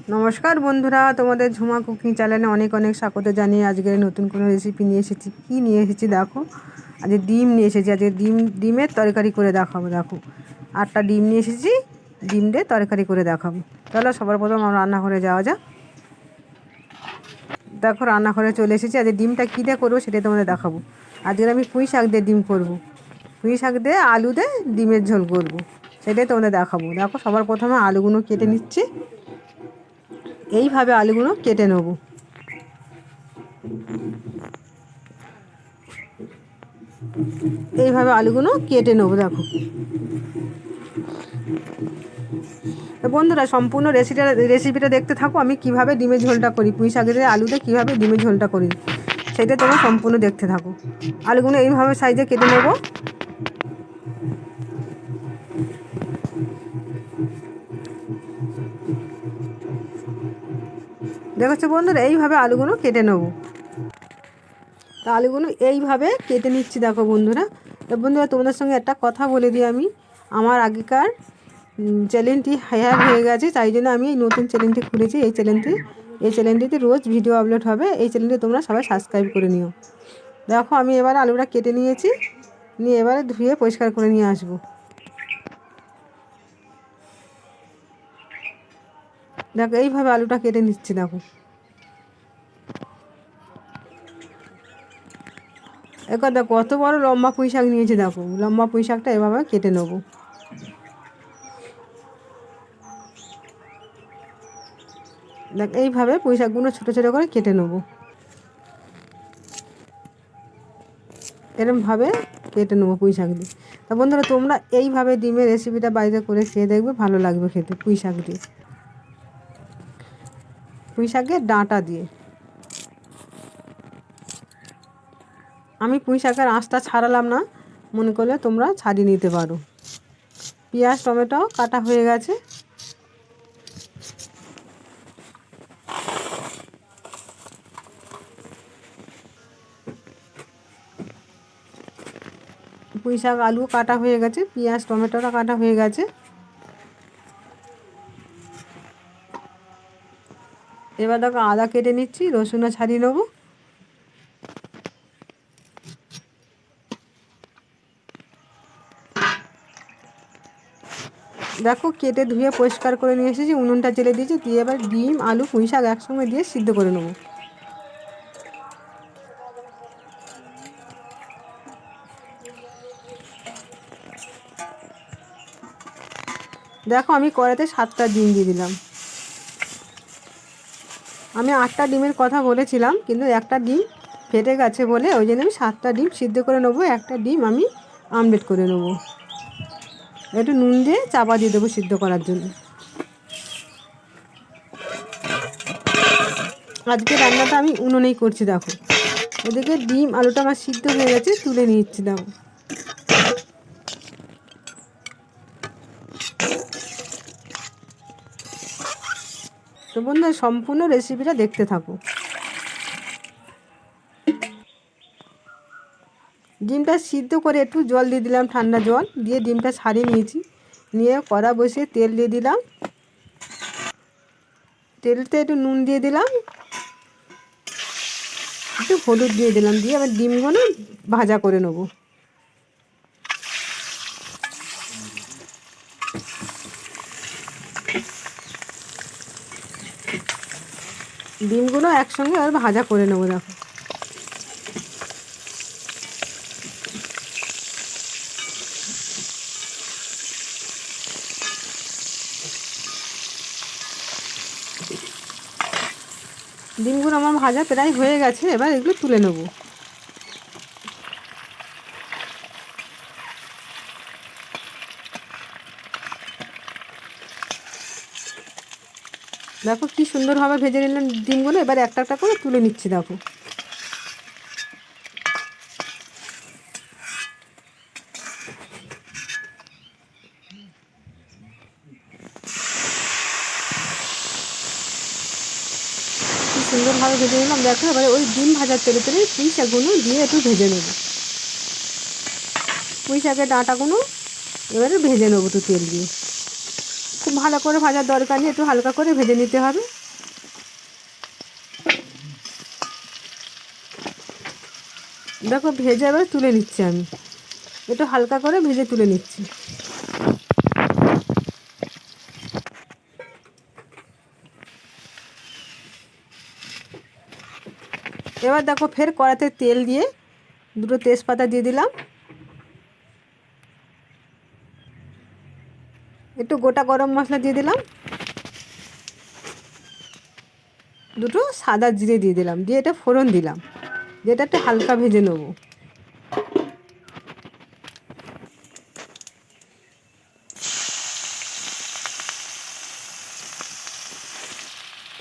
নমস্কার বন্ধুরা, তোমাদের ঝুমা কুকিং চ্যানেলে অনেক অনেক স্বাগত জানিয়ে আজকের নতুন কোনো রেসিপি নিয়ে এসেছি। কী নিয়ে এসেছি দেখো, আজকে ডিম নিয়ে এসেছি। আজকে ডিমের তরকারি করে দেখাবো। দেখো 8টা ডিম নিয়ে এসেছি, ডিম দিয়ে তরকারি করে দেখাবো। চলো সবার প্রথম আমরা রান্নাঘরে যাওয়া যাক। দেখো রান্নাঘরে চলে এসেছি। আজকে ডিমটা কী দিয়ে করবো সেটাই তোমাদের দেখাবো। আজকে আমি পুঁই শাক দিয়ে ডিম করবো। পুঁই শাক দিয়ে আলু দিয়ে ডিমের ঝোল করবো, সেটাই তোমাদের দেখাবো। দেখো সবার প্রথমে আলুগুলো কেটে নিচ্ছি। এইভাবে আলুগুলো কেটে নেব। এইভাবে আলুগুলো কেটে নেবো। দেখো বন্ধুরা, সম্পূর্ণ রেসিপিটা দেখতে থাকো। আমি কিভাবে ডিমের ঝোলটা করি, পুঁই শাকের আলুতে কীভাবে ডিমের ঝোলটা করি সেটা তোমরা সম্পূর্ণ দেখতে থাকো। আলুগুলো এইভাবে সাইজে কেটে নেব। দেখছো বন্ধুরা, এইভাবে আলুগুলো কেটে নেব। তা আলুগুলো এইভাবে কেটে নিচ্ছি। দেখো বন্ধুরা, তো বন্ধুরা তোমাদের সঙ্গে একটা কথা বলে দিই। আমি আমার আগেকার চ্যানেলটি হ্যাক হয়ে গেছে, তাই জন্য আমি এই নতুন চ্যানেলটি খুলেছি। এই চ্যানেলটিতে রোজ ভিডিও আপলোড হবে। এই চ্যানেলটি তোমরা সবাই সাবস্ক্রাইব করে নিও। দেখো আমি এবার আলুটা কেটে নিয়েছি, নিয়ে এবারে ধুয়ে পরিষ্কার করে নিয়ে আসবো। দেখো এইভাবে আলুটা কেটে নিচ্ছি। দেখো এবার দেখো কত বড় লম্বা পুঁই শাক নিয়েছি। দেখো লম্বা পুঁই শাকটা এভাবে কেটে নেবো। দেখ এইভাবে পুঁই শাকগুলো ছোটো ছোটো করে কেটে নেবো। এরমভাবে কেটে নেবো পুঁই শাক দিয়ে। তা বন্ধুরা তোমরা এইভাবে ডিমের রেসিপিটা বাড়িতে করে খেয়ে দেখবে, ভালো লাগবে খেতে। পুঁই শাক দিয়ে, পুঁই শাকের ডাঁটা দিয়ে। আমি পুঁই শাকের আঁশটা ছাড়ালাম না, মনে করলে তোমরা ছাড়িয়ে নিতে পারো। পেঁয়াজ টমেটো কাটা হয়ে গেছে। পুঁই শাক আলু কাটা হয়ে গেছে, পেঁয়াজ টমেটোটা কাটা হয়ে গেছে। এবার দেখো আদা কেটে নিচ্ছি, রসুনও ছাড়িয়ে নেবো। দেখো কেটে ধুয়ে পরিষ্কার করে নিয়ে এসেছি, উনুনটা জেলে দিয়েছি। দিয়ে এবার ডিম আলু পুঁই শাক একসঙ্গে দিয়ে সিদ্ধ করে নেবো। দেখো আমি কড়াইতে 7টা ডিম দিয়ে দিলাম। আমি 8টা ডিমের কথা বলেছিলাম, কিন্তু একটা ডিম ফেটে গেছে বলে ওই জন্য আমি 7টা ডিম সিদ্ধ করে নেবো। একটা ডিম আমি আমলেট করে নেবো। একটু নুন দিয়ে চাপা দিয়ে দেবো সিদ্ধ করার জন্য। আজকে রান্নাটা আমি উনুনেই করছি। দেখো ওদিকে ডিম আলুটা আমার সিদ্ধ হয়ে গেছে, তুলে নিচ্ছি। দেখো তো বন্ধুরা সম্পূর্ণ রেসিপিটা দেখতে থাকো। ডিমটা সিদ্ধ করে একটু জল দিয়ে দিলাম, ঠান্ডা জল দিয়ে ডিমটা ছাড়িয়ে নিয়েছি। নিয়ে কড়া বসিয়ে তেল দিয়ে দিলাম। তেলতে একটু নুন দিয়ে দিলাম, একটু হলুদ দিয়ে দিলাম। দিয়ে আবার ডিমগুলো ভাজা করে নেব। ডিমগুলো একসঙ্গে আর ভাজা করে নেবো। দেখো ডিমগুলো আমার ভাজা প্রায় হয়ে গেছে, এবার এগুলো তুলে নেব। দেখো কি সুন্দরভাবে ভেজে নিলাম ডিমগুলো। এবার একটা একটা করে তুলে নিচ্ছি। দেখো কি সুন্দরভাবে ভেজে নিলাম। দেখো এবারে ওই ডিম ভাজার তেলে পুঁই শাকগুলো দিয়ে একটু ভেজে নেব। পুঁই শাকের ডাঁটাগুলো এবারে ভেজে নেবো একটু তেল দিয়ে। খুব ভালো করে ভাজার দরকার নেই, একটু হালকা করে ভেজে নিতে হবে। দেখো ভেজে এবার তুলে নিচ্ছি, আমি একটু হালকা করে ভেজে তুলে নিচ্ছি। এবার দেখো ফের কড়াতে তেল দিয়ে দুটো তেজপাতা দিয়ে দিলাম, একটু গোটা গরম মশলা দিয়ে দিলাম, দুটো সাদা জিরে দিয়ে দিলাম, দিয়ে এটা ফোড়ন দিলাম, যেটা একটু হালকা ভেজে নেবো।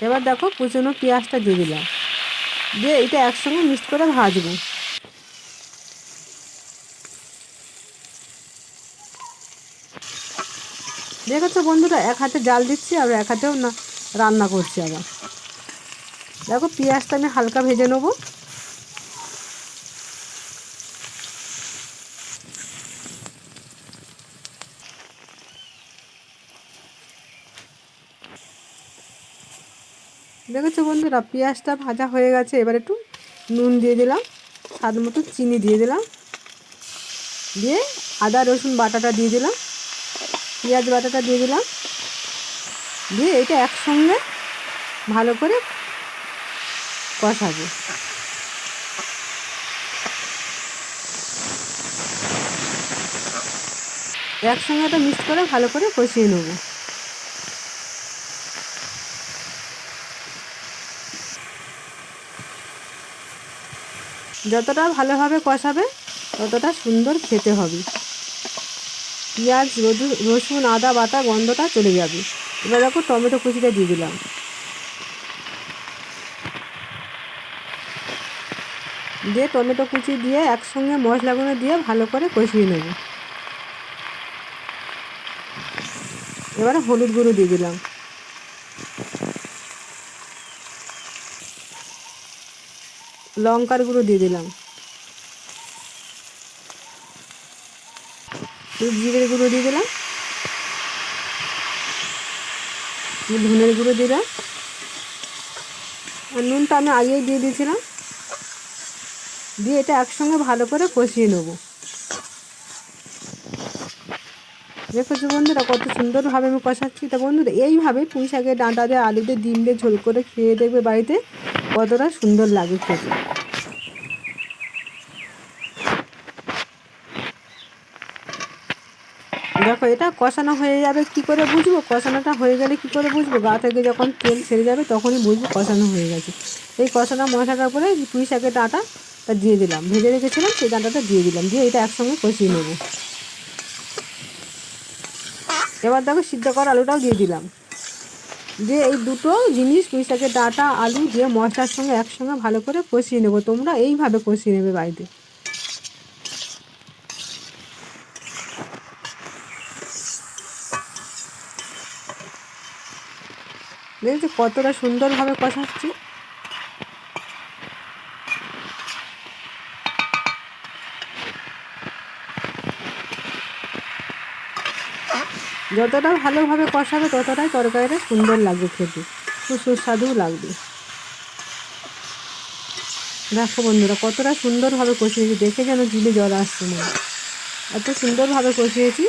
এবার দেখো কুচনো পেঁয়াজটা দিয়ে দিলাম, দিয়ে এটা একসঙ্গে মিক্স করে ভাজবো। দেখেছো বন্ধুরা, এক হাতে জাল দিচ্ছি আর এক হাতেও না রান্না করছি। আবার দেখো পেঁয়াজটা আমি হালকা ভেজে নেবো। দেখেছো বন্ধুরা, পেঁয়াজটা ভাজা হয়ে গেছে। এবার একটু নুন দিয়ে দিলাম, স্বাদ মতো চিনি দিয়ে দিলাম, দিয়ে আদা রসুন বাটাটা দিয়ে দিলাম, পেঁয়াজ বাটাটা দিয়ে দিলাম, দিয়ে এটা একসঙ্গে ভালো করে কষাবো। একসঙ্গে এটা মিক্স করে ভালো করে কষিয়ে নেব। যতটা ভালোভাবে কষাবে ততটা সুন্দর খেতে হবে। পেঁয়াজ রসুন আদা বাটা গন্ধটা চলে যাবে। এবার দেখো টমেটো কুচিটা দিয়ে দিলাম, দিয়ে টমেটো কুচি দিয়ে একসঙ্গে মশলাগুলো দিয়ে ভালো করে কষিয়ে নেব। এবারে হলুদ গুঁড়ো দিয়ে দিলাম, লঙ্কার গুঁড়ো দিয়ে দিলাম, জিরের গুঁড়ো দিয়ে দিলাম, ধনের গুঁড়ো দিলাম, আর নুনটা আমি আগেই দিয়ে দিয়েছিলাম। দিয়ে এটা একসঙ্গে ভালো করে কষিয়ে নেব। দেখেছো বন্ধুরা কত সুন্দরভাবে আমি কষাচ্ছি। তা বন্ধুরা এইভাবে পুঁই শাকের ডাঁটা দিয়ে আলু দিয়ে ডিম দিয়ে ঝোল করে খেয়ে দেখবে বাড়িতে কতটা সুন্দর লাগে খেতে। দেখো এটা কষানো হয়ে যাবে, কি করে বুঝবো? কষানোটা হয়ে গেলে কি করে বুঝবো? গা থেকে যখন তেল ছেড়ে যাবে তখনই বুঝবো কষানো হয়ে গেছে। এই কষানো মশলাটার উপরে পুঁই শাকের ডাঁটাটা দিয়ে দিলাম, ভেজে রেখেছিলাম সেই ডাঁটাটা দিয়ে দিলাম, দিয়ে এটা একসঙ্গে কষিয়ে নেব। এবার দেখো সিদ্ধ করা আলুটাও দিয়ে দিলাম, দিয়ে এই দুটো জিনিস পুঁই শাকের ডাঁটা আলু দিয়ে মশলার সঙ্গে একসঙ্গে ভালো করে কষিয়ে নেব। তোমরা এইভাবে কষিয়ে নেবে বাড়িতে। দেখেছো কতটা সুন্দরভাবে কষাচ্ছি। যতটা ভালোভাবে কষাবে ততটাই তরকারিটা সুন্দর লাগবে খেতে, খুব সুস্বাদুও লাগবে। দেখো বন্ধুরা কতটা সুন্দরভাবে কষিয়েছি, দেখে যেন জিভে জল আসছে না, এত সুন্দরভাবে কষিয়েছি।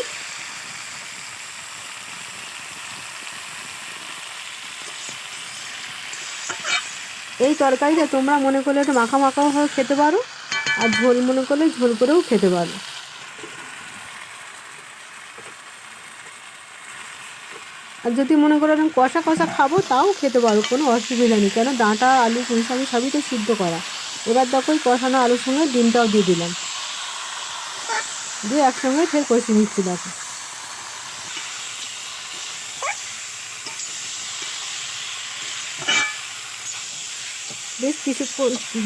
এই তরকারিটা তোমরা মনে করলে একটু মাখা মাখাও হয়ে খেতে পারো, আর ঝোল মনে করলে ঝোল করেও খেতে পারো। আর যদি মনে করো আমি কষা কষা খাবো তাও খেতে পারো, কোনো অসুবিধা নেই, কেন ডাঁটা আলু পুঁই শাক সবই তো সিদ্ধ করা। এবার দেখো ওই কষানো আলুর সঙ্গে ডিমটাও দিয়ে দিলাম, দিয়ে একসঙ্গে ফের কষিয়ে নিচ্ছি। দেখো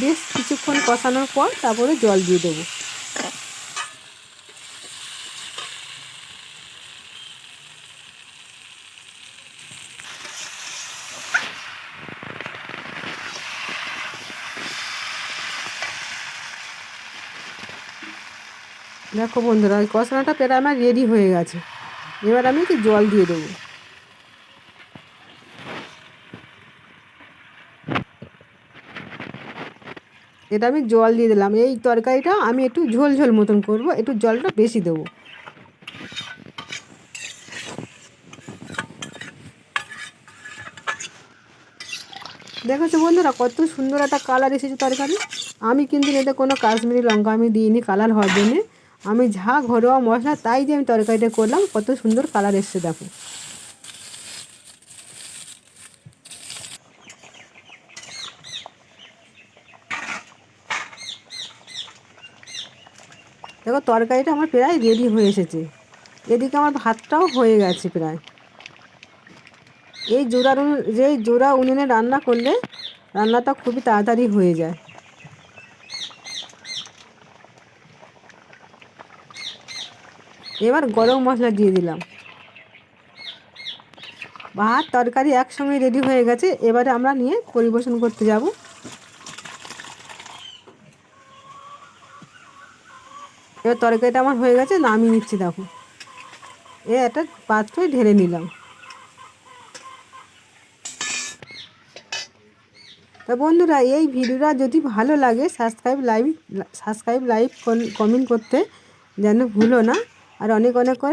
বেশ কিছুক্ষণ কষানোর পর তারপরে জল দিয়ে দেবো। দেখো বন্ধুরা ওই কষানোটা প্রায় আমার রেডি হয়ে গেছে। এবার আমি কি জল দিয়ে দেবো। এটা আমি জল দিয়ে দিলাম। এই তরকারিটা আমি একটু ঝোল ঝোল মতন করব, একটু জলটা বেশি দেবো। দেখেছো বন্ধুরা কত সুন্দর একটা কালার এসেছে তরকারি। আমি কিন্তু এতে কোনো কাশ্মীরি লঙ্কা আমি দিইনি কালার হওয়ার জন্যে। আমি যা ঘরোয়া মশলা তাই দিয়ে আমি তরকারিটা করলাম, কত সুন্দর কালার এসছে দেখো। দেখো তরকারিটা আমার প্রায় রেডি হয়ে এসেছে। এদিকে আমার ভাতটাও হয়ে গেছে প্রায়। এই জোড়া উনুনে রান্না করলে রান্নাটা খুবই তাড়াতাড়ি হয়ে যায়। এবার গরম মশলা দিয়ে দিলাম। ভাত তরকারি একসঙ্গে রেডি হয়ে গেছে। এবারে আমরা নিয়ে পরিবেশন করতে যাব। এবার তরকারিটা আমার হয়ে গেছে, নামিয়ে নিচ্ছি দেখো। একটা পাত্রে ঢেলে নিলাম। তা বন্ধুরা এই ভিডিওটা যদি ভালো লাগে সাবস্ক্রাইব লাইক কমেন্ট করতে যেন ভুলো না। আর অনেক অনেক করে